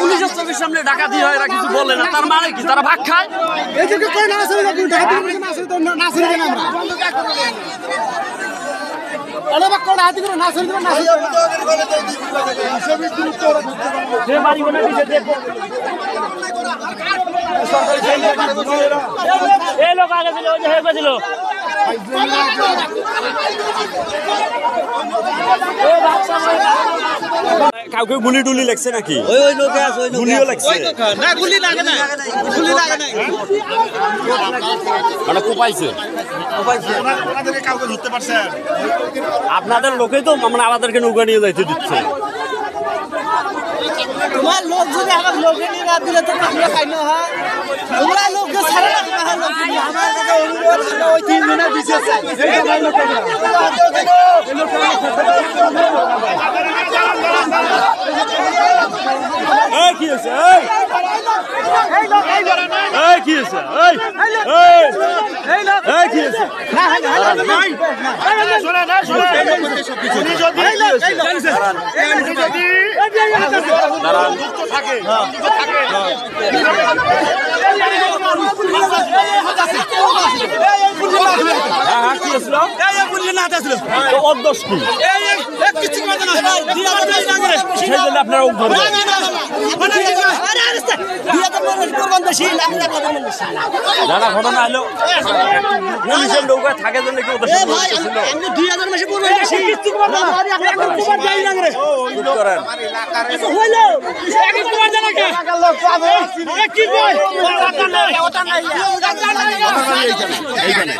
পুলিশের চোখের সামনে ডাকাতি হয়, এরা কিছু বলে না, তার মানে কি তারা ভাগ খায়? লোক আগে ছিল, ওই যে হয়ে গেছিল। কাউকে গুলি টুলি লাগছে নাকি? ওই লোকে আছে, ওই গুলিও লাগছে না? গুলি লাগে না, গুলি লাগে না, মানে কোপাইছে। আপনাদেরকে কাউকে ধরতে পারছেন? আপনাদের লোকেই তো মানে আমাদেরকে নৌকা নিয়ে যাইতে দিচ্ছে। তোমার লোক যদি আমার লোকে নিয়ে না দিলে তো আমরা খাই না। হয় তোমরা লোককে ছাড়া না, লোক আমার কাছে অনুরোধ ছিল, ওই 3 দিনের বিশেষ কি হয়েছে? কি হয়েছে? যারা ঘটনা হলো পুলিশের নৌকায় থাকে জন্য কি এইখানে